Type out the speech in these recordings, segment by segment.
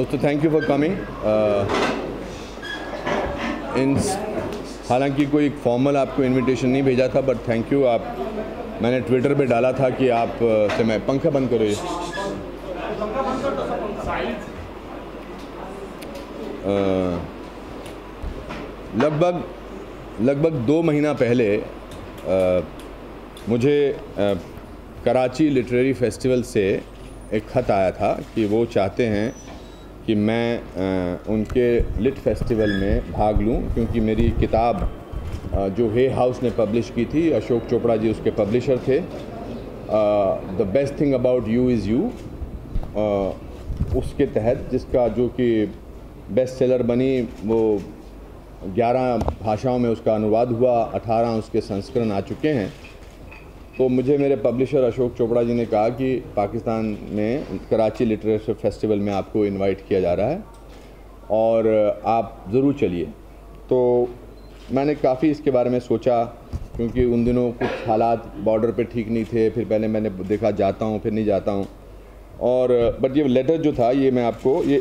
दोस्तों thank you for coming. हालांकि कोई फॉर्मल आपको इनविटेशन नहीं भेजा था, बट थैंक यू। आप मैंने ट्विटर पे डाला था कि आप से मैं पंखा बंद करो ये लगभग 2 महीना पहले मुझे कराची लिटरेरी फेस्टिवल से एक ख़त आया था कि वो चाहते हैं कि मैं उनके लिट फेस्टिवल में भाग लूं, क्योंकि मेरी किताब जो हे हाउस ने पब्लिश की थी, अशोक चोपड़ा जी उसके पब्लिशर थे, the best thing about you is you, उसके तहत जिसका जो कि बेस्ट सेलर बनी, वो 11 भाषाओं में उसका अनुवाद हुआ, 18 उसके संस्करण आ चुके हैं। तो मुझे मेरे पब्लिशर अशोक चोपड़ा जी ने कहा कि पाकिस्तान में कराची लिटरेचर फेस्टिवल में आपको इनवाइट किया जा रहा है और आप ज़रूर चलिए। तो मैंने काफ़ी इसके बारे में सोचा, क्योंकि उन दिनों कुछ हालात बॉर्डर पे ठीक नहीं थे। फिर पहले मैंने देखा जाता हूँ फिर नहीं जाता हूँ, और बट ये लेटर जो था ये मैं आपको ये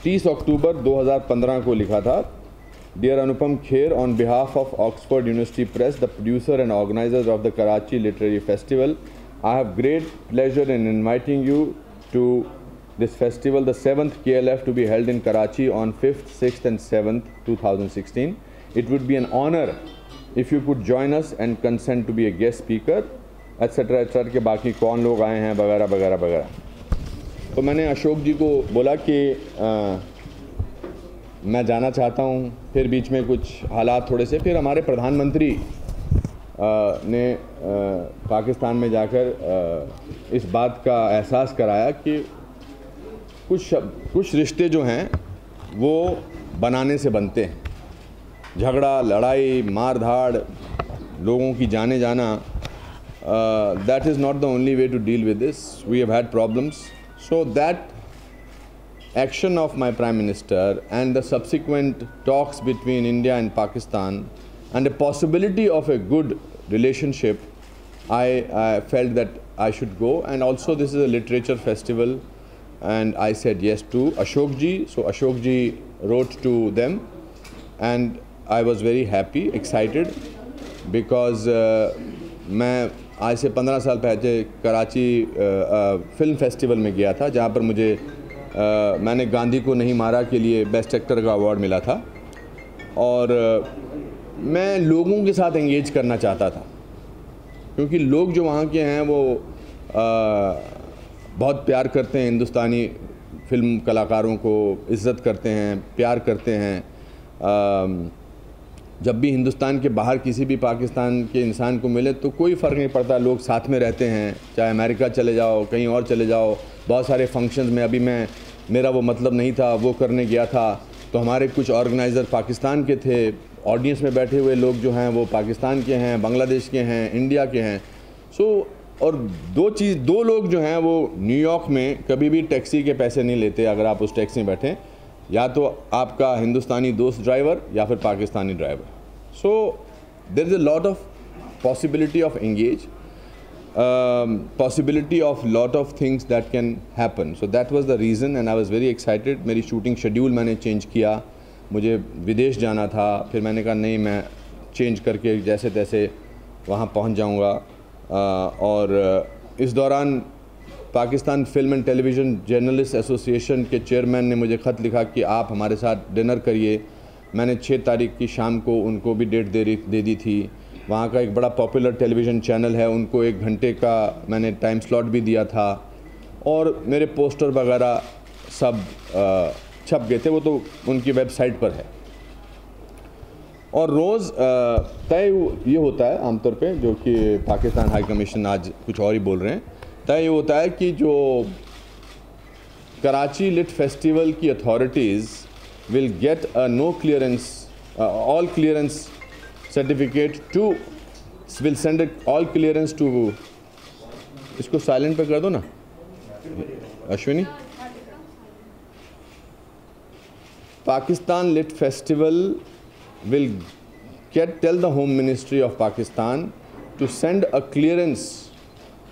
30 अक्टूबर 2015 को लिखा था। Dear Anupam Kher, on behalf of Oxford University Press, the producer and organizers of the Karachi Literary Festival, I have great pleasure in inviting you to this festival, the 7th KLF, to be held in Karachi on 5th, 6th and 7th, 2016. It would be an honor if you could join us and consent to be a guest speaker, etc. etc. के बाकी कौन लोग आए हैं वगैरह वगैरह वगैरह। तो मैंने अशोक जी को बोला कि मैं जाना चाहता हूँ। फिर बीच में कुछ हालात थोड़े से, फिर हमारे प्रधानमंत्री ने पाकिस्तान में जाकर इस बात का एहसास कराया कि कुछ रिश्ते जो हैं वो बनाने से बनते हैं। झगड़ा, लड़ाई, मार धाड़, लोगों की जाने जाना, that is not the only way to deal with this. We have had problems, so that action of my Prime Minister and the subsequent talks between India and Pakistan and the possibility of a good relationship, I felt that I should go. And also this is a literature festival, and I said yes to Ashok ji. So Ashok ji wrote to them and I was very happy, excited, because मैं आज से 15 साल पहले Karachi film festival में गया था, जहाँ पर मुझे मैंने गांधी को नहीं मारा के लिए बेस्ट एक्टर का अवार्ड मिला था। और मैं लोगों के साथ एंगेज करना चाहता था, क्योंकि लोग जो वहाँ के हैं वो बहुत प्यार करते हैं, हिंदुस्तानी फिल्म कलाकारों को इज़्ज़त करते हैं, प्यार करते हैं। जब भी हिंदुस्तान के बाहर किसी भी पाकिस्तान के इंसान को मिले तो कोई फ़र्क नहीं पड़ता, लोग साथ में रहते हैं। चाहे अमेरिका चले जाओ, कहीं और चले जाओ, बहुत सारे फंक्शंस में, अभी मेरा वो मतलब नहीं था, वो करने गया था तो हमारे कुछ ऑर्गेनाइज़र पाकिस्तान के थे, ऑडियंस में बैठे हुए लोग जो हैं वो पाकिस्तान के हैं, बांग्लादेश के हैं, इंडिया के हैं। और दो लोग जो हैं वो न्यूयॉर्क में कभी भी टैक्सी के पैसे नहीं लेते। अगर आप उस टैक्सी में बैठें, या तो आपका हिंदुस्तानी दोस्त ड्राइवर या फिर Pakistani driver. So there is a lot of possibility of engage, possibility of lot of things that can happen. So that was the reason and I was very excited. मेरी शूटिंग शेड्यूल मैंने change किया, मुझे विदेश जाना था, फिर मैंने कहा नहीं, मैं चेंज करके जैसे तैसे वहाँ पहुँच जाऊँगा। और इस दौरान Pakistan film and television journalist association के चेयरमैन ने मुझे ख़त लिखा कि आप हमारे साथ डिनर करिए। मैंने 6 तारीख की शाम को उनको भी डेट दे दी थी। वहाँ का एक बड़ा पॉपुलर टेलीविज़न चैनल है, उनको 1 घंटे का मैंने टाइम स्लॉट भी दिया था, और मेरे पोस्टर वगैरह सब छप गए थे, वो तो उनकी वेबसाइट पर है। और रोज़ तय ये होता है आमतौर पे, जो कि पाकिस्तान हाई कमीशन आज कुछ और ही बोल रहे हैं, तय ये होता है कि जो कराची लिट फेस्टिवल की authorities will get a no clearance, all clearance certificate to, will send all clearance to, इसको साइलेंट पे कर दो ना Ashwini. Pakistan lit festival will tell the Home Ministry of Pakistan to send a clearance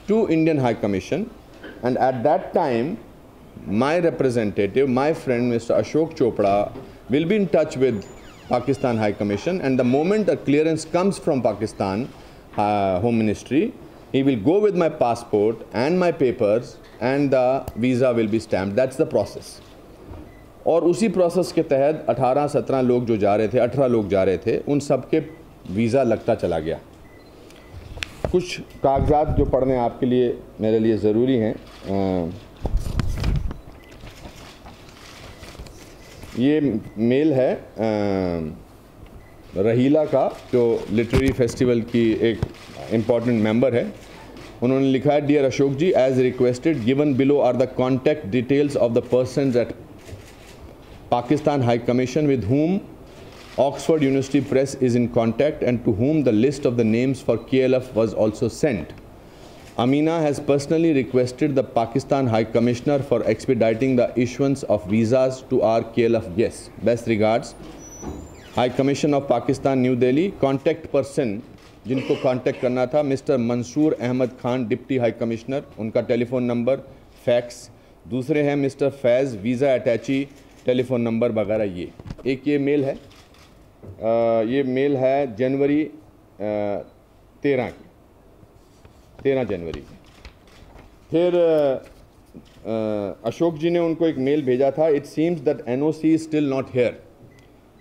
to Indian High Commission, and at that time my representative, my friend Mr. Ashok Chopra will be in touch with Pakistan High Commission, and the moment a clearance comes from Pakistan Home Ministry, he will go with my passport and my papers and the visa will be stamped. That's the process. और उसी process के तहत 18-17 लोग जो जा रहे थे, 18 लोग जा रहे थे, उन सब के वीज़ा लगता चला गया। कुछ कागजात जो पढ़ने आपके लिए मेरे लिए ज़रूरी हैं, ये मेल है रहीला का, जो लिटरेरी फेस्टिवल की एक इम्पॉर्टेंट मेंबर है। उन्होंने लिखा है, dear Ashok ji, as requested given below are the contact details of the persons at Pakistan High Commission with whom Oxford University Press is in contact and to whom the list of the names for KLF was also sent. Amina has personally requested the Pakistan High Commissioner for expediting the issuance of visas to our KLF guests. Best regards, High Commission of Pakistan, New Delhi. Contact person जिनको contact करना था, mister Mansoor Ahmed Khan, deputy high commissioner, उनका telephone number, fax. दूसरे हैं mister Faiz, visa attache, telephone number वगैरह। ये एक ये मेल है, ये मेल है जनवरी 13 जनवरी की। फिर अशोक जी ने उनको एक मेल भेजा था, it seems that NOC is still not here.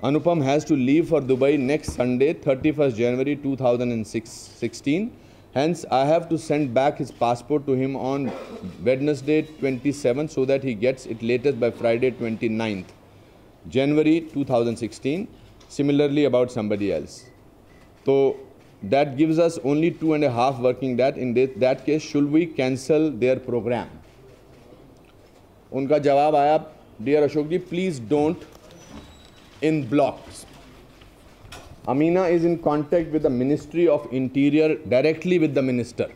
Anupam has to leave for Dubai next Sunday, 31st January 2016. Hence, I have to send back his passport to him on Wednesday 27th so that he gets it latest by Friday 29th January 2016. Similarly about somebody else. So that gives us only 2.5 working days. In that case, should we cancel their program? उनका जवाब आया, dear Ashok ji, please don't in blocks. Amina is in contact with the Ministry of Interior directly with the Minister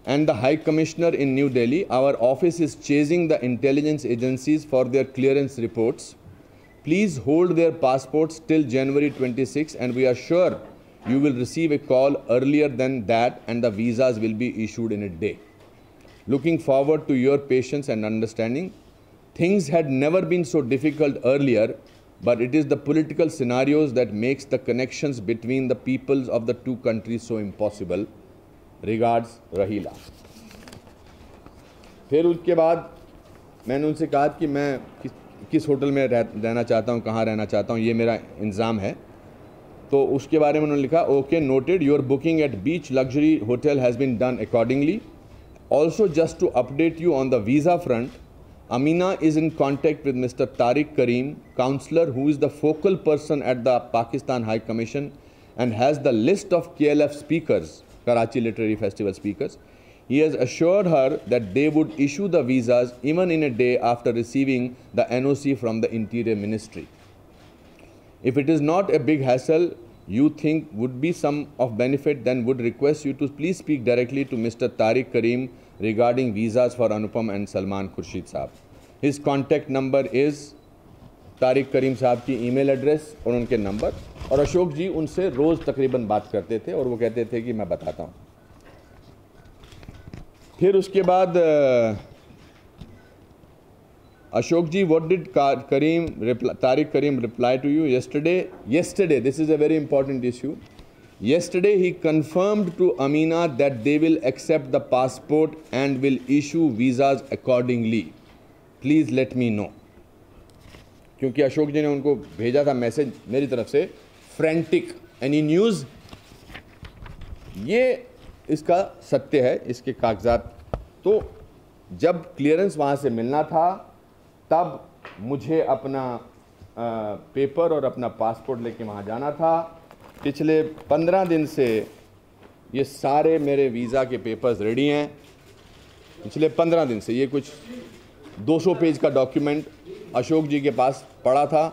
and the High Commissioner in New Delhi. Our office is chasing the intelligence agencies for their clearance reports. Please hold their passports till January 26 and we are sure you will receive a call earlier than that and the visas will be issued in a day. Looking forward to your patience and understanding. Things had never been so difficult earlier, but it is the political scenarios that makes the connections between the peoples of the two countries so impossible. Regards, Rahila. फिर उसके बाद मैंने उनसे कहा कि मैं किस hotel में रहना चाहता हूँ, कहाँ रहना चाहता हूँ, ये मेरा इंतज़ाम है। तो उसके बारे में उन्होंने लिखा, okay noted, your booking at beach luxury hotel has been done accordingly. Also just to update you on the visa front, Amina is in contact with Mr. Tariq Karim, councillor who is the focal person at the Pakistan High Commission and has the list of KLF speakers, Karachi Literary Festival speakers. He has assured her that they would issue the visas even in a day after receiving the NOC from the Interior Ministry. If it is not a big hassle you think would be some of benefit, then would request you to please speak directly to Mr. Tariq Karim regarding visas for Anupam and Salman Khurshid Saab. His contact number is Tariq Karim साहब की email address और उनके number, और अशोक जी उनसे रोज़ तकरीबन बात करते थे और वो कहते थे कि मैं बताता हूँ। फिर उसके बाद अशोक जी, what did Tariq Karim reply to you yesterday? Yesterday, this is a very important issue. Yesterday he confirmed to Amina that they will accept the passport and will issue visas accordingly. Please let me know. क्योंकि अशोक जी ने उनको भेजा था message मेरी तरफ से, frantic any news, ये इसका सत्य है, इसके कागजात। तो जब क्लियरेंस वहाँ से मिलना था तब मुझे अपना पेपर और अपना पासपोर्ट लेके वहाँ जाना था। पिछले 15 दिन से ये सारे मेरे वीज़ा के पेपर्स रेडी हैं। पिछले 15 दिन से ये कुछ 200 पेज का डॉक्यूमेंट अशोक जी के पास पड़ा था।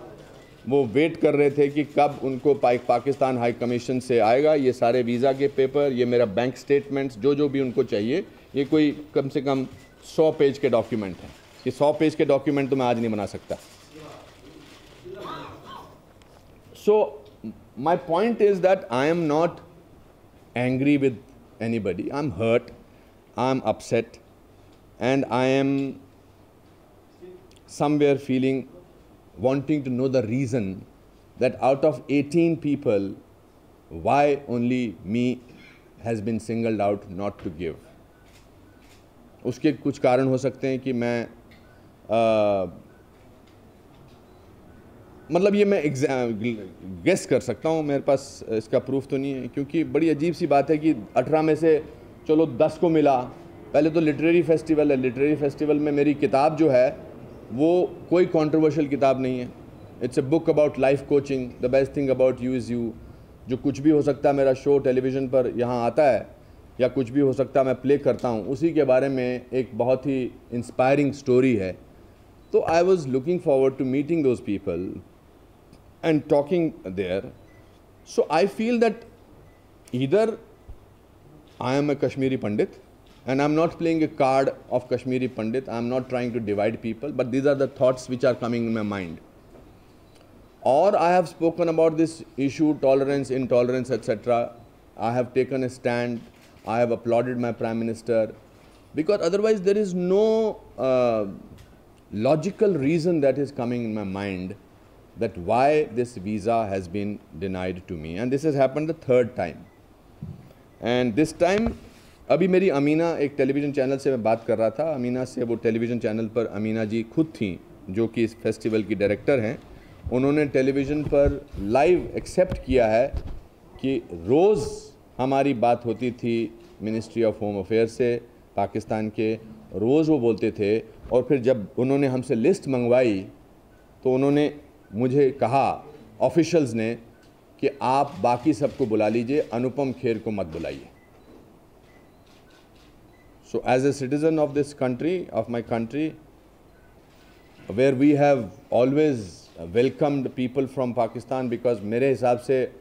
वो वेट कर रहे थे कि कब उनको पाकिस्तान हाई कमीशन से आएगा ये सारे वीज़ा के पेपर, ये मेरा बैंक स्टेटमेंट्स, जो भी उनको चाहिए। ये कोई कम से कम 100 पेज के डॉक्यूमेंट हैं। ये 100 पेज के डॉक्यूमेंट तो मैं आज नहीं बना सकता। So my point is that I am not angry with anybody, I am hurt, I am upset, and I am somewhere feeling, wanting to know the reason that out of 18 people, why only me has been singled out not to give. उसके कुछ कारण हो सकते हैं कि मैं मतलब ये मैं गेस कर सकता हूँ, मेरे पास इसका प्रूफ तो नहीं है, क्योंकि बड़ी अजीब सी बात है कि 18 में से चलो 10 को मिला। पहले तो लिटरेरी फेस्टिवल है, लिटरेरी फेस्टिवल में मेरी किताब जो है वो कोई कंट्रोवर्शियल किताब नहीं है। It's a book about life coaching, the best thing about you is you. जो कुछ भी हो सकता है, मेरा शो टेलीविज़न पर यहाँ आता है या कुछ भी हो सकता है मैं प्ले करता हूँ, उसी के बारे में एक बहुत ही इंस्पायरिंग स्टोरी है। तो I was looking forward to meeting those people and talking there. So I feel that either I am a Kashmiri Pandit and I'm not playing a card of Kashmiri Pandit, I'm not trying to divide people, but these are the thoughts which are coming in my mind. Or I have spoken about this issue, tolerance, intolerance, etc. I have taken a stand, I have applauded my Prime Minister, because otherwise there is no logical reason that is coming in my mind that why this visa has been denied to me, and this has happened the third time. And this time अभी मेरी अमीना एक television channel से मैं बात कर रहा था, अमीना से, वो टेलीविज़न चैनल पर अमीना जी खुद थी जो कि इस फेस्टिवल की डायरेक्टर हैं। उन्होंने टेलीविज़न पर लाइव एक्सेप्ट किया है कि रोज़ हमारी बात होती थी मिनिस्ट्री ऑफ होम अफेयर्स से पाकिस्तान के, रोज़ वो बोलते थे। और फिर जब उन्होंने हमसे लिस्ट मंगवाई तो उन्होंने मुझे कहा, ऑफिशियल्स ने, कि आप बाकी सबको बुला लीजिए, अनुपम खेर को मत बुलाइए। So as a citizen of this country, of my country, where we have always welcomed people from Pakistan, because मेरे हिसाब से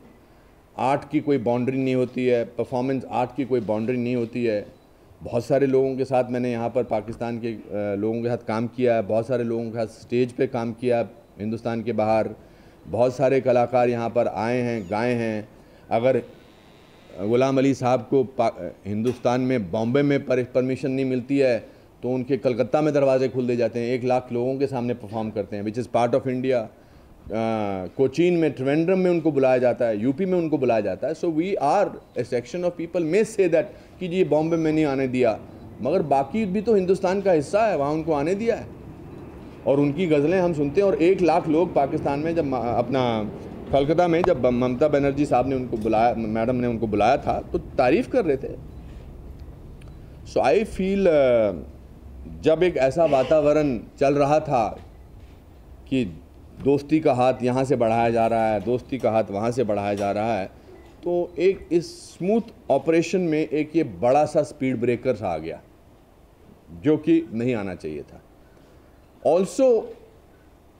आर्ट की कोई बाउंड्री नहीं होती है, परफॉर्मेंस आर्ट की कोई बाउंड्री नहीं होती है। बहुत सारे लोगों के साथ मैंने यहाँ पर पाकिस्तान के लोगों के साथ काम किया है, बहुत सारे लोगों के साथ स्टेज पे काम किया हिंदुस्तान के बाहर। बहुत सारे कलाकार यहाँ पर आए हैं, गाए हैं। अगर गुलाम अली साहब को हिंदुस्तान में, बॉम्बे में परमिशन नहीं मिलती है तो उनके कलकत्ता में दरवाजे खुल दे जाते हैं, 1 लाख लोगों के सामने परफॉर्म करते हैं, which is part of India. Cochin में, त्रिवेंद्रम में उनको बुलाया जाता है, यूपी में उनको बुलाया जाता है। So we are a section of people may से दैट कि जी बॉम्बे में नहीं आने दिया, मगर बाकी भी तो हिंदुस्तान का हिस्सा है, वहाँ उनको आने दिया है और उनकी गज़लें हम सुनते हैं। और 1 लाख लोग पाकिस्तान में, जब अपना कलकत्ता में जब ममता बनर्जी साहब ने उनको बुलाया, मैडम ने उनको बुलाया था, तो तारीफ़ कर रहे थे। सो आई फील जब एक ऐसा वातावरण चल रहा था कि दोस्ती का हाथ यहाँ से बढ़ाया जा रहा है, दोस्ती का हाथ वहाँ से बढ़ाया जा रहा है, तो एक इस स्मूथ ऑपरेशन में एक ये बड़ा सा स्पीड ब्रेकर आ गया जो कि नहीं आना चाहिए था। Also,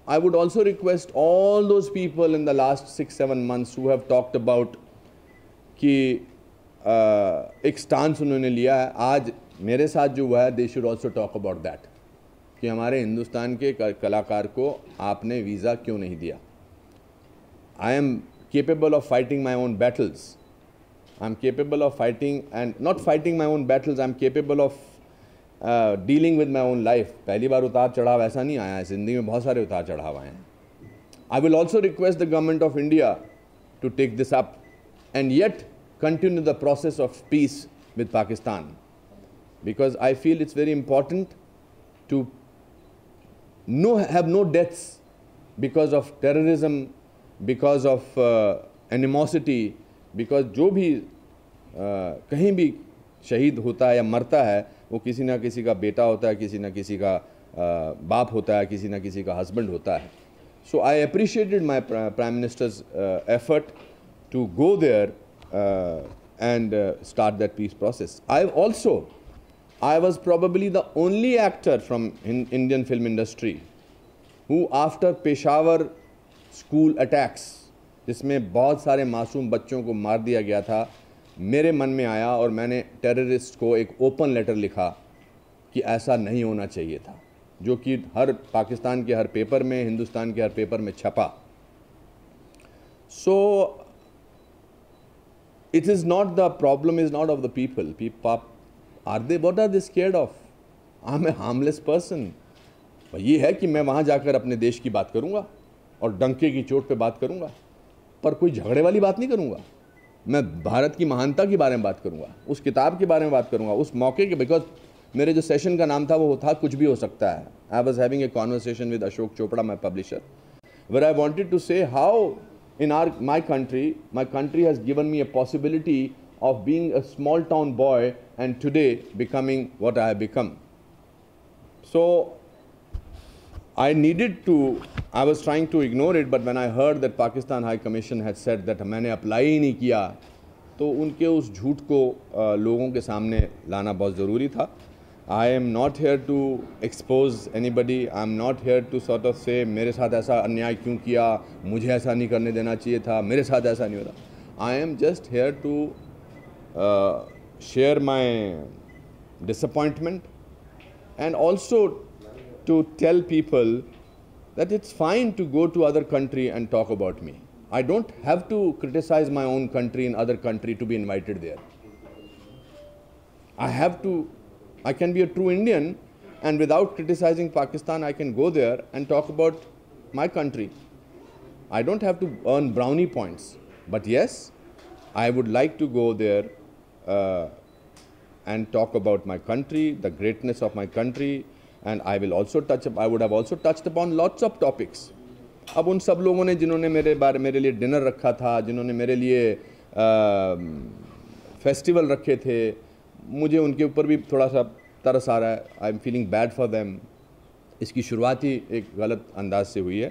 I would also request all those people in the last 6-7 months who have talked about कि एक स्टांस उन्होंने लिया है, आज मेरे साथ जो हुआ है, they should also talk about that, कि हमारे हिंदुस्तान के कलाकार को आपने वीज़ा क्यों नहीं दिया। I am capable of fighting my own battles. I am capable of fighting, and not fighting my own battles, I am capable of dealing with my own life. पहली बार उतार चढ़ाव ऐसा नहीं आया है, ज़िंदगी में बहुत सारे उतार चढ़ाव आए हैं। I will also request the government of India to take this up and yet continue the process of peace with Pakistan, because I feel it's very important to have no deaths because of terrorism, because of animosity, because जो भी कहीं भी शहीद होता है या मरता है वो किसी ना किसी का बेटा होता है, किसी ना किसी का बाप होता है, किसी ना किसी का हस्बैंड होता है। So I appreciated my prime minister's effort to go there and start that peace process. I was probably the only actor from Indian film industry who after Peshawar school attacks, जिसमें बहुत सारे मासूम बच्चों को मार दिया गया था, मेरे मन में आया और मैंने टेररिस्ट को एक ओपन लेटर लिखा कि ऐसा नहीं होना चाहिए था, जो कि हर पाकिस्तान के हर पेपर में, हिंदुस्तान के हर पेपर में छपा। So it is not the problem is not of the people. What are they scared of? I'm a harmless person. ये है कि मैं वहाँ जाकर अपने देश की बात करूँगा और डंके की चोट पे बात करूँगा, पर कोई झगड़े वाली बात नहीं करूँगा। मैं भारत की महानता के बारे में बात करूँगा, उस किताब के बारे में बात करूँगा, उस मौके के, बिकॉज मेरे जो सेशन का नाम था वो था कुछ भी हो सकता है। I was having a conversation with Ashok Chopra, my publisher, where I wanted to say how in my country has given me a possibility of being a small town boy and today becoming what I have become. So I was trying to ignore it, but when I heard that Pakistan High Commission had said that मैंने apply ही नहीं किया, तो उनके उस झूठ को लोगों के सामने लाना बहुत ज़रूरी था. I am not here to expose anybody. I am not here to sort of say मेरे साथ ऐसा अन्याय क्यों किया, मुझे ऐसा नहीं करने देना चाहिए था, मेरे साथ ऐसा नहीं होता. I am just here to share my disappointment and also to tell people that it's fine to go to other country and talk about me. I don't have to criticize my own country in other country to be invited there. I can be a true Indian, and without criticizing Pakistan, I can go there and talk about my country. I don't have to earn brownie points. But yes, I would like to go there and talk about my country, the greatness of my country, and I would have also touched upon lots of topics. अब उन सब लोगों ने जिन्होंने मेरे लिए dinner रखा था, जिन्होंने मेरे लिए फेस्टिवल रखे थे, मुझे उनके ऊपर भी थोड़ा सा तरस आ रहा है. I am feeling bad for them. इसकी शुरुआत ही एक गलत अंदाज से हुई है.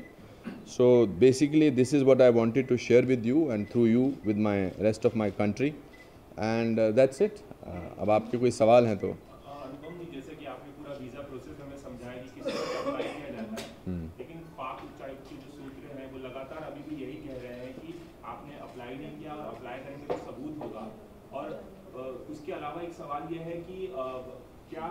So basically this is what I wanted to share with you and through you with my rest of my country, and that's it. अब आपके कोई सवाल हैं तो. अनुपम जी, जैसे कि आपने पूरा वीज़ा प्रोसेस हमें समझाया कि किस तरह से अप्लाई किया जाता है, लेकिन पाक उच्चायुक्त के जो सूत्र हैं वो लगातार अभी भी यही कह रहे हैं कि आपने अप्लाई नहीं किया और अप्लाई करेंगे तो सबूत होगा. और उसके अलावा एक सवाल यह है कि क्या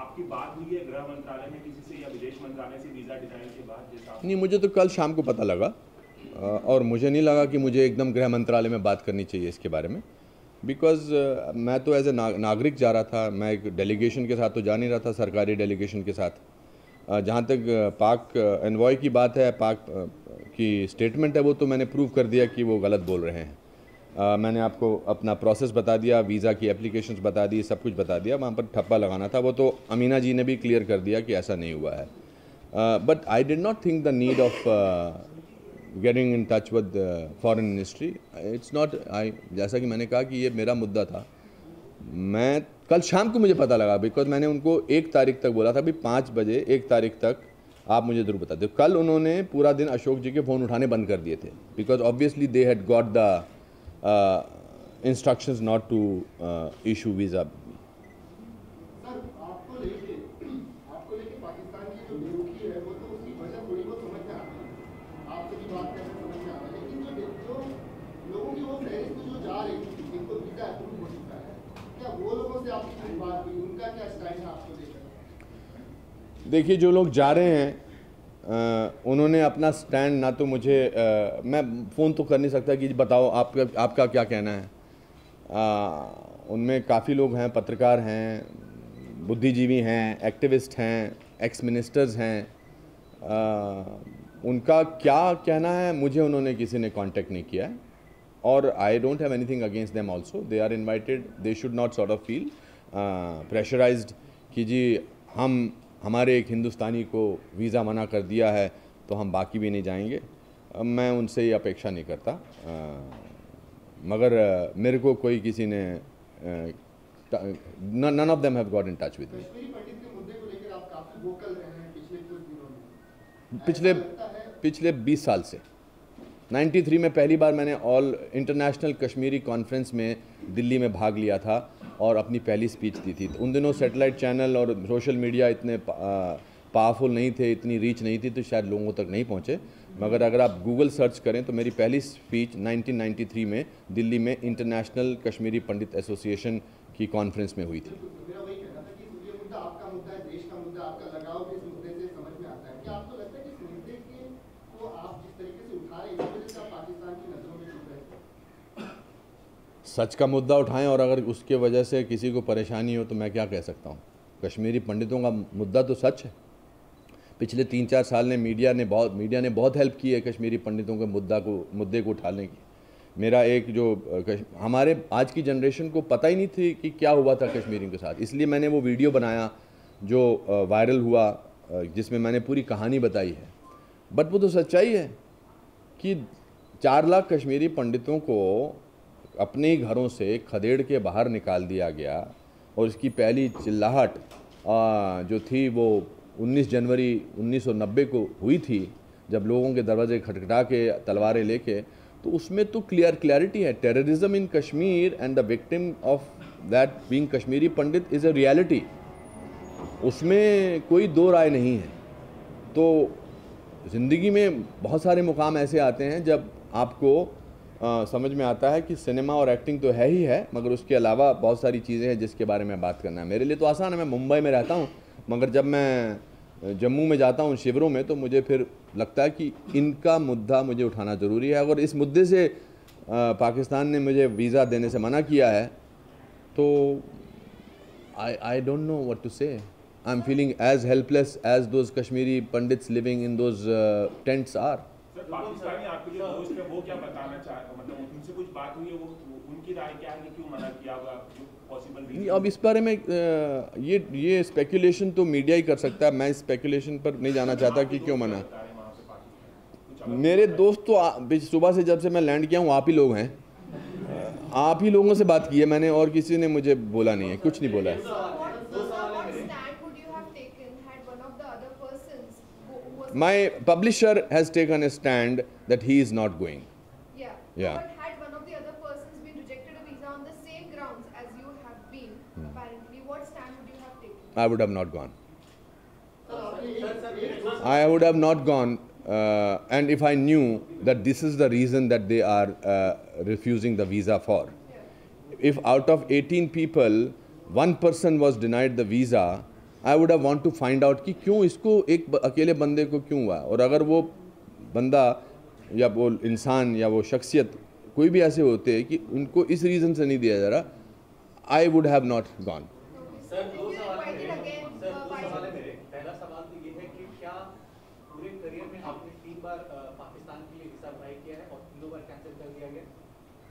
आपकी बात हुई है गृह मंत्रालय में किसी से या विदेश मंत्रालय से वीज़ा डिनाइल के बाद? जैसा नहीं, मुझे तो कल शाम को पता लगा, और मुझे नहीं लगा कि मुझे एकदम गृह मंत्रालय में बात करनी चाहिए इसके बारे में, बिकॉज मैं तो एज ए नागरिक जा रहा था. मैं एक डेलीगेशन के साथ तो जा नहीं रहा था, सरकारी डेलीगेशन के साथ. जहाँ तक पाक एनवॉय की बात है, पाक की स्टेटमेंट है, वो तो मैंने प्रूव कर दिया कि वो गलत बोल रहे हैं. मैंने आपको अपना प्रोसेस बता दिया, वीज़ा की एप्लीकेशंस बता दी, सब कुछ बता दिया. वहाँ पर ठप्पा लगाना था, वो तो अमीना जी ने भी क्लियर कर दिया कि ऐसा नहीं हुआ है. But I did not think the need of getting in touch with foreign ministry. It's not जैसा कि मैंने कहा कि ये मेरा मुद्दा था. मैं कल शाम को मुझे पता लगा, बिकॉज मैंने उनको 1 तारीख तक बोला था, भाई 5 बजे 1 तारीख तक आप मुझे ज़रूर बता दो. कल उन्होंने पूरा दिन अशोक जी के फ़ोन उठाने बंद कर दिए थे, because obviously they had got the instructions not to issue visa. Sir, आपको लेके पाकिस्तान की जो बेरुखी है वो तो उसकी वजह थोड़ी बहुत समझ में आती है, आपसे भी बात करके समझ में आता है, लेकिन जो लोगों की वो फहरिस्त जो जा रही थी जिनको वीजा अप्रूव हो चुका है, क्या वो लोगों से आपकी कोई बात हुई, उनका क्या स्टाइल है आपको लेकर? देखिए, जो लोग जा रहे हैं उन्होंने अपना स्टैंड, ना तो मुझे मैं फ़ोन तो कर नहीं सकता कि बताओ आपका क्या कहना है. उनमें काफ़ी लोग हैं, पत्रकार हैं, बुद्धिजीवी हैं, एक्टिविस्ट हैं, एक्स मिनिस्टर्स हैं. उनका क्या कहना है मुझे उन्होंने किसी ने कांटेक्ट नहीं किया है, और I don't have anything against them also. They are invited. They should not sort of feel pressurized कि जी हमारे एक हिंदुस्तानी को वीज़ा मना कर दिया है तो हम बाकी भी नहीं जाएंगे. मैं उनसे ये अपेक्षा नहीं करता. मगर मेरे को कोई किसी ने none of them have got in touch with me. Kashmiri पंडित के मुद्दे को लेकर आप काफी वोकल रहे हैं पिछले कुछ दिनों में. पिछले 20 साल से. 93 में पहली बार मैंने ऑल इंटरनेशनल कश्मीरी कॉन्फ्रेंस में दिल्ली में भाग लिया था और अपनी पहली स्पीच दी थी. उन दिनों सैटेलाइट चैनल और सोशल मीडिया इतने पावरफुल नहीं थे, इतनी रीच नहीं थी, तो शायद लोगों तक नहीं पहुँचे. मगर अगर आप गूगल सर्च करें तो मेरी पहली स्पीच 1993 में दिल्ली में इंटरनेशनल कश्मीरी पंडित एसोसिएशन की कॉन्फ्रेंस में हुई थी. मेरा वही कहना था कि ये मुद्दा आपका मुद्दा है, देश का मुद्दा, आपका लगाव भी इस मुद्दे से समझ में आता है. क्या आपको लगता है कि इस मुद्दे को आप जिस तरीके से उठा रहे हैं, इस वजह से आप पाकिस्तान की नजरों में चुप रहे हैं? सच का मुद्दा उठाएं और अगर उसके वजह से किसी को परेशानी हो तो मैं क्या कह सकता हूँ. कश्मीरी पंडितों का मुद्दा तो सच है। पिछले 3-4 साल ने मीडिया ने बहुत हेल्प की है कश्मीरी पंडितों के मुद्दे को उठाने की। मेरा एक जो हमारे आज की जनरेशन को पता ही नहीं थी कि क्या हुआ था कश्मीरियों के साथ, इसलिए मैंने वो वीडियो बनाया जो वायरल हुआ, जिसमें मैंने पूरी कहानी बताई है। बट वो तो सच्चाई है कि 4 लाख कश्मीरी पंडितों को अपने ही घरों से खदेड़ के बाहर निकाल दिया गया, और इसकी पहली चिल्लाहट जो थी वो 19 जनवरी 1990 को हुई थी, जब लोगों के दरवाजे खटखटा के तलवारें लेके। तो उसमें तो क्लैरिटी है, terrorism in Kashmir and the victim of that being Kashmiri Pandit is a reality, उसमें कोई दो राय नहीं है। तो ज़िंदगी में बहुत सारे मुकाम ऐसे आते हैं जब आपको समझ में आता है कि सिनेमा और एक्टिंग तो है ही है, मगर उसके अलावा बहुत सारी चीज़ें हैं जिसके बारे में बात करना है। मेरे लिए तो आसान है, मैं मुंबई में रहता हूँ, मगर जब मैं जम्मू में जाता हूँ शिविरों में, तो मुझे फिर लगता है कि इनका मुद्दा मुझे उठाना ज़रूरी है। अगर इस मुद्दे से पाकिस्तान ने मुझे वीज़ा देने से मना किया है तो I don't know what to say. I am feeling as helpless as those Kashmiri Pandits living in those tents are. Sir, Pakistani आपके जो दोस्त है वो क्या बताना चाहते, मतलब उनसे कुछ बात हुई है, वो उनकी राय क्या है कि क्यों मना किया होगा, पॉसिबल रीजन? अब इस बारे में ये स्पेकुलेशन तो मीडिया ही कर सकता है, मैं इस स्पेकुलेशन पर नहीं जाना चाहता कि क्यों मना। मेरे दोस्त तो सुबह से जब से मैं लैंड किया हूँ आप ही लोग हैं, आप ही लोगों से बात की है मैंने, और किसी ने मुझे बोला नहीं है, कुछ नहीं बोला है। My publisher has taken a stand that he is not going. Yeah. But had one of the other persons been rejected a visa on the same grounds as you have been, apparently, what stand would you have taken? I would have not gone. I would have not gone, and if I knew that this is the reason that they are refusing the visa for. If out of 18 people, 1 person was denied the visa, I would have want to find out कि क्यों इसको एक अकेले बंदे को क्यों हुआ, और अगर वो बंदा या वो इंसान या वो शख्सियत कोई भी ऐसे होते हैं कि उनको इस रीज़न से नहीं दिया जा रहा, I would have not gone. Sir, दो सवाल है मेरे। पहला सवाल तो ये है कि क्या पूरे करियर में आपने 3 बार पाकिस्तान के लिए वीज़ा अप्लाई किया है और 3 बार कैंसिल कर दिया गया?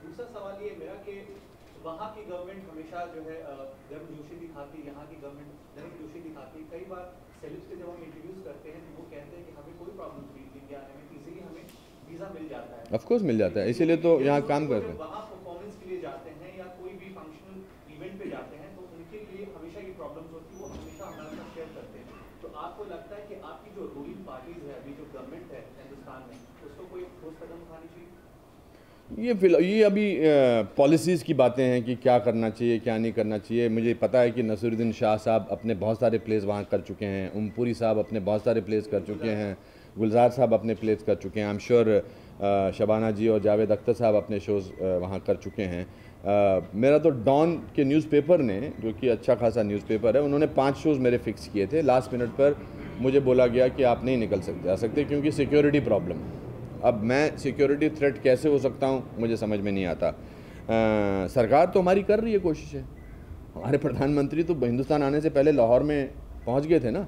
दूसरा सवाल ये मेरा कि वहाँ की गवर्नमेंट हमेशा जो है गर्मजोशी दिखाती, यहाँ की गवर्नमेंट गर्मजोशी दिखाती। कई बार सेलिब्स के जब हम इंट्रोड्यूस करते हैं तो वो कहते हैं कि हमें कोई प्रॉब्लम नहीं इंडिया आने में, इसीलिए हमें वीज़ा मिल जाता है। ऑफ कोर्स मिल जाता है, इसीलिए तो यहाँ काम करते हैं। वहाँ परफॉर्मेंस के लिए जाते हैं या कोई भी फंक्शनल इवेंट पे जाते हैं तो उनके लिए हमेशा ये प्रॉब्लम्स होती है, वो हमेशा हमारे साथ शेयर करते हैं। तो आपको लगता है कि आपकी जो रूलिंग पार्टीज है, अभी जो गवर्नमेंट है हिंदुस्तान में, उसको कोई ठोस कदम उठानी चाहिए? ये अभी पॉलिसीज़ की बातें हैं कि क्या करना चाहिए क्या नहीं करना चाहिए। मुझे पता है कि नसीरुद्दीन शाह साहब अपने बहुत सारे प्लेस वहाँ कर चुके हैं, उमपुरी साहब अपने बहुत सारे प्लेस कर चुके हैं, गुलजार साहब अपने प्लेस कर चुके हैं, आई एम श्योर शबाना जी और जावेद अख्तर साहब अपने शोज़ वहाँ कर चुके हैं। मेरा तो डॉन के न्यूज़पेपर ने, जो कि अच्छा खासा न्यूज़पेपर है, उन्होंने 5 शोज़ मेरे फिक्स किए थे। लास्ट मिनट पर मुझे बोला गया कि आप नहीं निकल जा सकते क्योंकि सिक्योरिटी प्रॉब्लम। अब मैं सिक्योरिटी थ्रेट कैसे हो सकता हूँ मुझे समझ में नहीं आता। सरकार तो हमारी कर रही है कोशिशें, हमारे प्रधानमंत्री तो हिंदुस्तान आने से पहले लाहौर में पहुँच गए थे ना,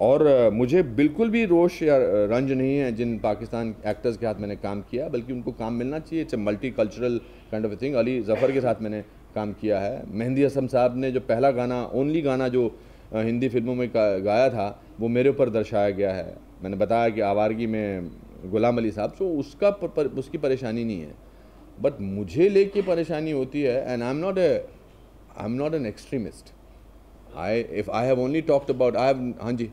और मुझे बिल्कुल भी रोष या रंज नहीं है जिन पाकिस्तान एक्टर्स के साथ मैंने काम किया, बल्कि उनको काम मिलना चाहिए। It's a multi cultural kind of a thing. Ali Zafar के साथ मैंने काम किया है। मेहंदी हसन साहब ने जो पहला गाना, ओनली गाना जो हिंदी फिल्मों में गाया था, वो मेरे ऊपर दर्शाया गया है। मैंने बताया कि आवारगी में गुलाम अली साहब, तो उसकी परेशानी नहीं है, बट मुझे लेके परेशानी होती है। And I am not an extremist. If I have only talked about I have. हाँ जी,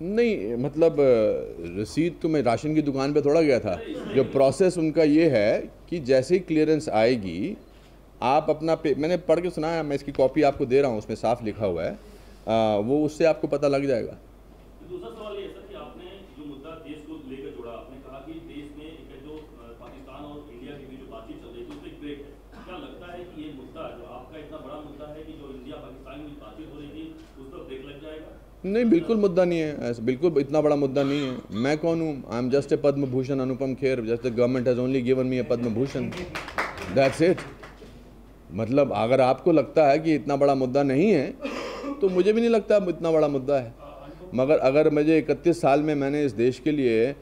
नहीं मतलब रसीद तो मैं राशन की दुकान पे थोड़ा गया था। जो प्रोसेस उनका ये है कि जैसे ही क्लियरेंस आएगी आप अपना मैंने पढ़ के सुनाया, मैं इसकी कॉपी आपको दे रहा हूँ, उसमें साफ लिखा हुआ है, वो उससे आपको पता लग जाएगा। दूसरा सवाल ये है सर कि आपने जो मुद्दा देश को लेकर जोड़ा, आपने कहा कि देश में एक जो पाकिस्तान और इंडिया की जो बातचीत चल रही थी उसमें ब्रेक है। क्या लगता है कि ये मुद्दा जो आपका इतना बड़ा मुद्दा है कि जो इंडिया पाकिस्तान की बातचीत हो रही थी उस पर ब्रेक लग जाएगा? नहीं, बिल्कुल मुद्दा नहीं है, ऐसा बिल्कुल इतना बड़ा मुद्दा नहीं है। मैं कौन हूँ? I am just a Padma Bhushan Anupam Kher, just the government has only given me A Padma Bhushan, that's it. मतलब अगर आपको लगता है कि इतना बड़ा मुद्दा नहीं है तो मुझे भी नहीं लगता इतना बड़ा मुद्दा है। मगर अगर मुझे 31 साल में मैंने इस देश के लिए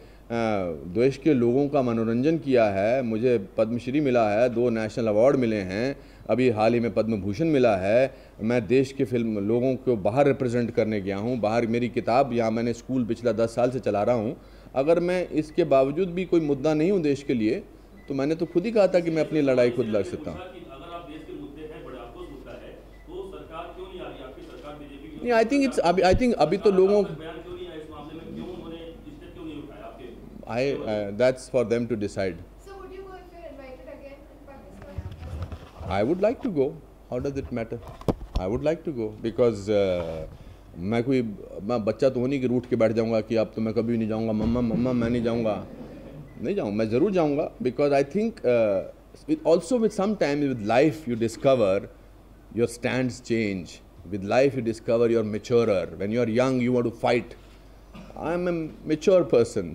देश के लोगों का मनोरंजन किया है, मुझे पद्मश्री मिला है, 2 नेशनल अवार्ड मिले हैं, अभी हाल ही में पद्म भूषण मिला है, मैं देश के फिल्म लोगों को बाहर रिप्रेजेंट करने गया हूँ, बाहर मेरी किताब यहाँ मैंने स्कूल पिछला 10 साल से चला रहा हूँ। अगर मैं इसके बावजूद भी कोई मुद्दा नहीं हूँ देश के लिए, तो मैंने तो खुद ही कहा था कि मैं अपनी लड़ाई खुद लड़ सकता हूँ। नहीं, आई थिंक अभी तो लोगों that's for them to decide. So would you go if you're invited again in Pakistan? I would like to go. How does it matter? I would like to go because मैं बच्चा तो नहीं कि रूठ के बैठ जाऊंगा कि अब तो मैं कभी नहीं जाऊंगा, मम्मा मैं नहीं जाऊंगा, मैं ज़रूर जाऊंगा। Because I think also with some time with life you discover your stands change. With life you discover you're maturer. When you're young you want to fight. I'm a mature person.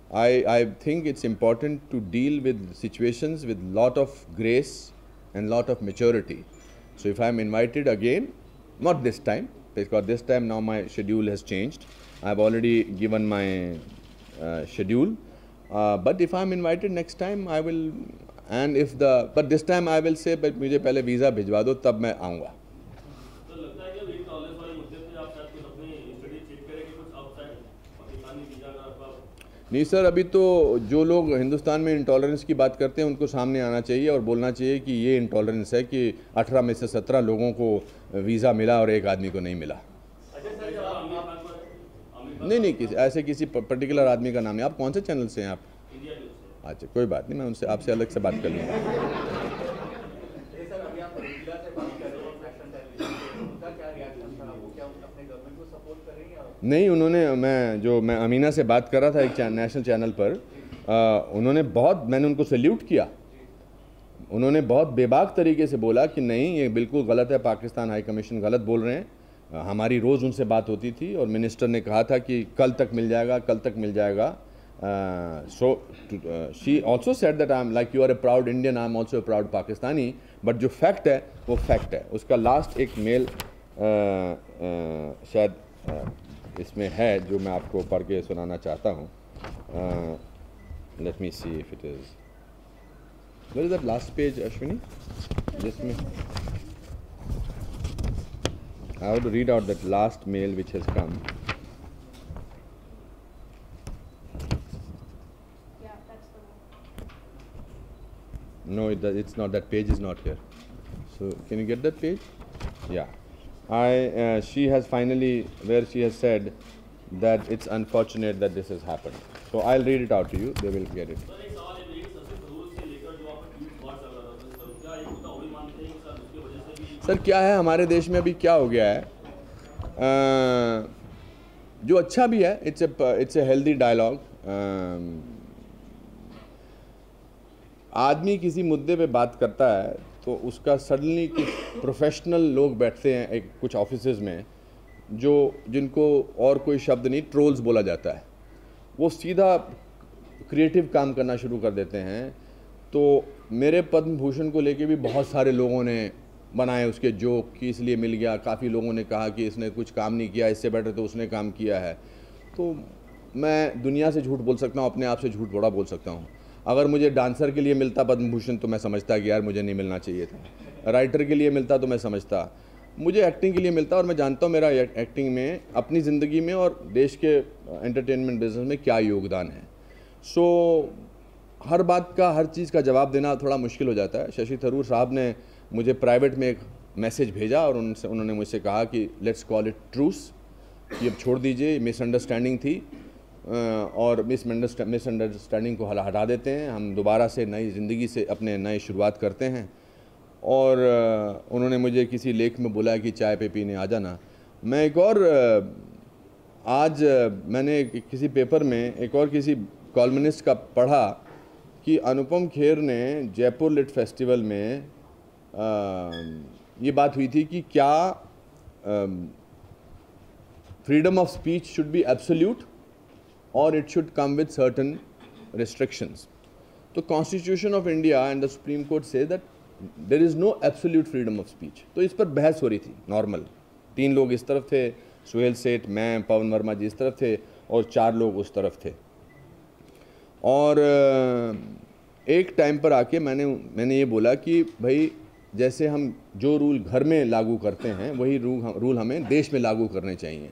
I think it's important to deal with situations with lot of grace and lot of maturity. So if I'm invited again, not this time, because this time now my schedule has changed. I've already given my schedule. But if I'm invited next time, I will. But this time I will say, but मुझे पहले visa भिजवा दो तब मैं आऊँगा। नहीं sir, अभी तो जो लोग हिंदुस्तान में इंटॉलरेंस की बात करते हैं उनको सामने आना चाहिए और बोलना चाहिए कि ये इंटॉलरेंस है कि 18 में से 17 लोगों को वीज़ा मिला और एक आदमी को नहीं मिला। नहीं किसी पर्टिकुलर आदमी का नाम नहीं। आप कौन से चैनल से हैं आप? अच्छा, कोई बात नहीं, मैं उनसे आपसे अलग से बात कर लूँगा। नहीं, मैं अमीना से बात कर रहा था एक नेशनल चैनल पर, मैंने उनको सैल्यूट किया। उन्होंने बहुत बेबाक तरीके से बोला कि नहीं, ये बिल्कुल गलत है, पाकिस्तान हाई कमीशन गलत बोल रहे हैं। हमारी रोज़ उनसे बात होती थी और मिनिस्टर ने कहा था कि कल तक मिल जाएगा। So she also said that I am like you are a proud Indian, I am also a proud Pakistani. But जो फैक्ट है वो फैक्ट है। उसका लास्ट एक मेल शायद इसमें है जो मैं आपको पढ़ के सुनाना चाहता हूँ। Let me see if it is, where is that last page Ashwini, जिसमें I have to read out that last mail which has come. No, it's not. That page is not here. So can you get that page? Yeah. She has finally, where she has said that it's unfortunate that this has happened. So I'll read it out to you. They will get it. Sir क्या है हमारे देश में अभी क्या हो गया है, जो अच्छा भी है, इट्स ए हेल्दी डायलॉग। आदमी किसी मुद्दे पे बात करता है तो उसका सडनली कुछ प्रोफेशनल लोग बैठते हैं कुछ ऑफिसेज में, जिनको और कोई शब्द नहीं, ट्रोल्स बोला जाता है, वो सीधा क्रिएटिव काम करना शुरू कर देते हैं। तो मेरे पद्म भूषण को लेके भी बहुत सारे लोगों ने बनाए उसके जोक कि इसलिए मिल गया। काफ़ी लोगों ने कहा कि इसने कुछ काम नहीं किया, इससे बेटर तो उसने काम किया है। तो मैं दुनिया से झूठ बोल सकता हूँ, अपने आप से झूठ थोड़ा बोल सकता हूँ। अगर मुझे डांसर के लिए मिलता पद्म भूषण तो मैं समझता कि यार मुझे नहीं मिलना चाहिए था। राइटर के लिए मिलता तो मैं समझता, मुझे एक्टिंग के लिए मिलता और मैं जानता हूँ मेरा एक्टिंग में, अपनी ज़िंदगी में और देश के एंटरटेनमेंट बिजनेस में क्या योगदान है। सो हर बात का, हर चीज़ का जवाब देना थोड़ा मुश्किल हो जाता है। शशि थरूर साहब ने मुझे प्राइवेट में एक मैसेज भेजा और उन्होंने मुझसे कहा कि लेट्स कॉल इट ट्रूस, कि अब छोड़ दीजिए, मिसअंडरस्टैंडिंग थी और मिसअंडरस्टैंडिंग को हटा देते हैं, हम दोबारा से नई ज़िंदगी से अपने नए शुरुआत करते हैं। और उन्होंने मुझे किसी लेख में बुलाया कि चाय पे पीने आ जाना। मैं एक और आज मैंने किसी पेपर में एक और किसी कॉलमनिस्ट का पढ़ा कि अनुपम खेर ने जयपुर लिट फेस्टिवल में ये बात हुई थी कि क्या freedom of speech should be absolute or it should come with certain restrictions. तो Constitution of India and the Supreme Court say that there is no absolute freedom of speech. तो इस पर बहस हो रही थी नॉर्मल, 3 लोग इस तरफ थे, सुहेल सेठ, मैं, पवन वर्मा जी इस तरफ थे और 4 लोग उस तरफ थे। और एक टाइम पर आके मैंने ये बोला कि भाई जैसे हम जो रूल घर में लागू करते हैं वही रूल हमें देश में लागू करने चाहिए।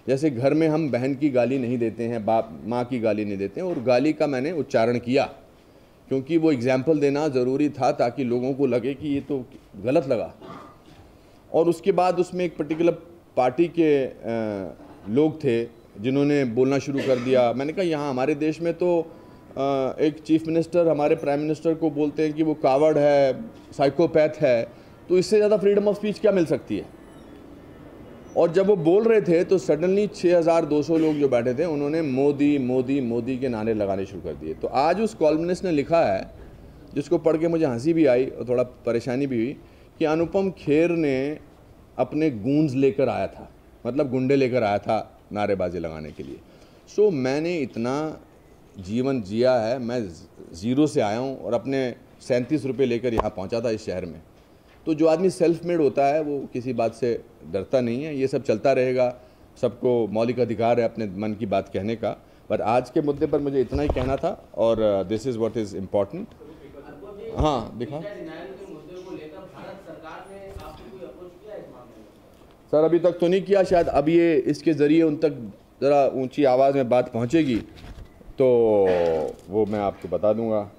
जैसे घर में हम बहन की गाली नहीं देते हैं, बाप माँ की गाली नहीं देते हैं, और गाली का मैंने उच्चारण किया क्योंकि वो एग्जाम्पल देना ज़रूरी था ताकि लोगों को लगे कि ये तो गलत लगा। और उसके बाद उसमें एक पर्टिकुलर पार्टी के लोग थे जिन्होंने बोलना शुरू कर दिया। मैंने कहा यहाँ हमारे देश में तो एक चीफ मिनिस्टर हमारे प्राइम मिनिस्टर को बोलते हैं कि वो कावड़ है, साइकोपैथ है, तो इससे ज़्यादा फ्रीडम ऑफ स्पीच क्या मिल सकती है। और जब वो बोल रहे थे तो सडनली 6200 लोग जो बैठे थे उन्होंने मोदी मोदी मोदी के नारे लगाने शुरू कर दिए। तो आज उस कॉलमनिस्ट ने लिखा है, जिसको पढ़ के मुझे हंसी भी आई और थोड़ा परेशानी भी हुई, कि अनुपम खेर ने अपने गूंज लेकर आया था, मतलब गुंडे लेकर आया था नारेबाजी लगाने के लिए। सो मैंने इतना जीवन जिया है, मैं ज़ीरो से आया हूँ और अपने 37 रुपये लेकर यहाँ पहुँचा था इस शहर में। तो जो आदमी सेल्फ मेड होता है वो किसी बात से डरता नहीं है। ये सब चलता रहेगा, सबको मौलिक अधिकार है अपने मन की बात कहने का। पर आज के मुद्दे पर मुझे इतना ही कहना था और this is what is important. हाँ दिखा सर, अभी तक तो नहीं किया, शायद अब ये इसके ज़रिए उन तक ज़रा ऊंची आवाज़ में बात पहुंचेगी तो वो मैं आपको बता दूंगा।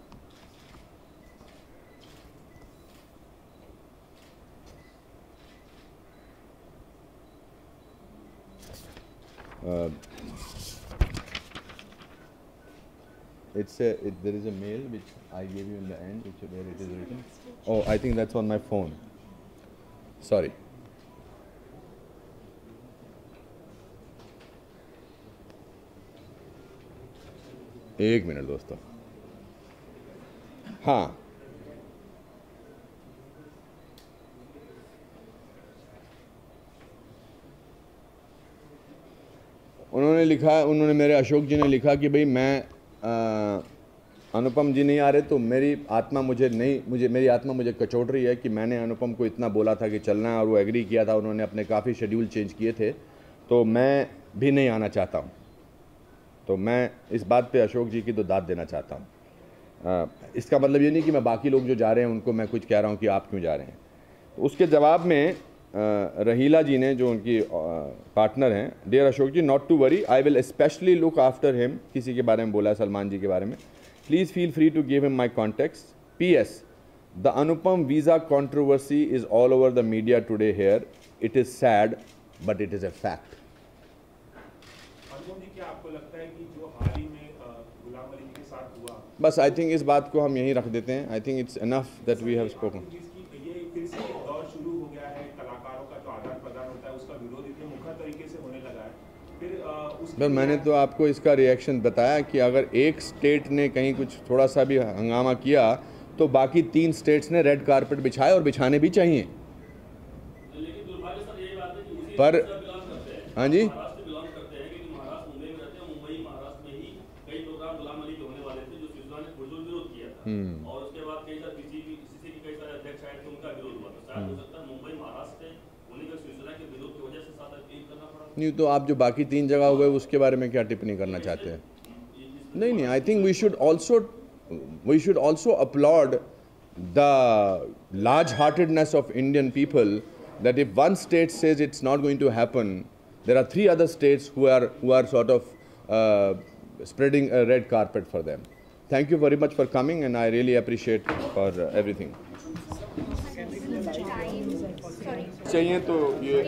There is a mail which I gave you in the end, where it is written. Oh, I think that's on my phone. Sorry. एक मिनट दोस्तों। हाँ, उन्होंने मेरे अशोक जी ने लिखा कि भाई मैं अनुपम जी नहीं आ रहे तो मेरी आत्मा मुझे कचोट रही है कि मैंने अनुपम को इतना बोला था कि चलना है और वो एग्री किया था। उन्होंने अपने काफ़ी शेड्यूल चेंज किए थे, तो मैं भी नहीं आना चाहता हूँ। तो मैं इस बात पे अशोक जी की तो दाद देना चाहता हूँ। इसका मतलब ये नहीं कि मैं बाकी लोग जो जा रहे हैं उनको मैं कुछ कह रहा हूँ कि आप क्यों जा रहे हैं। तो उसके जवाब में रहीला जी ने, जो उनकी पार्टनर हैं, dear Ashok ji, not to worry, I will specially look after him. किसी के बारे में बोला है, सलमान जी के बारे में। Please feel free to give him my context. PS, the Anupam visa controversy is all over the media today here. It is sad but it is a fact. क्या आपको लगता है कि जो हाल ही में गुलाम अली जी के साथ हुआ, बस आई थिंक इस बात को हम यहीं रख देते हैं। I think it's enough that we have spoken. ये फिर से एक दौर शुरू हो गया है, कलाकारों का जो आदान प्रदान होता है उसका विरोध इतने मुखर तरीके से होने लगा है। फिर मैंने तो आपको इसका रिएक्शन बताया कि अगर एक स्टेट ने कहीं कुछ थोड़ा सा भी हंगामा किया तो बाकी 3 स्टेट्स ने रेड कारपेट बिछाए और बिछाने भी चाहिए। पर हाँ जी, और उसके बाद कई सारे सीसीसी के कई सारे अध्यक्ष आए थे, उनका विरोध हुआ। तो शायद हो सकता है मुंबई महाराष्ट्र से उन्हीं का शिवसेना के विरोध की वजह से साथ अपील करना पड़ा। नहीं तो आप जो बाकी 3 जगह हुए उसके बारे में क्या टिप्पणी करना चाहते हैं? नहीं, I think we should also applaud the large heartedness of Indian people, that if one state says it's not going to happen, there are 3 other states who are sort of spreading a red carpet for them. Thank you very much for coming and I really appreciate for everything. चाहिए तो ये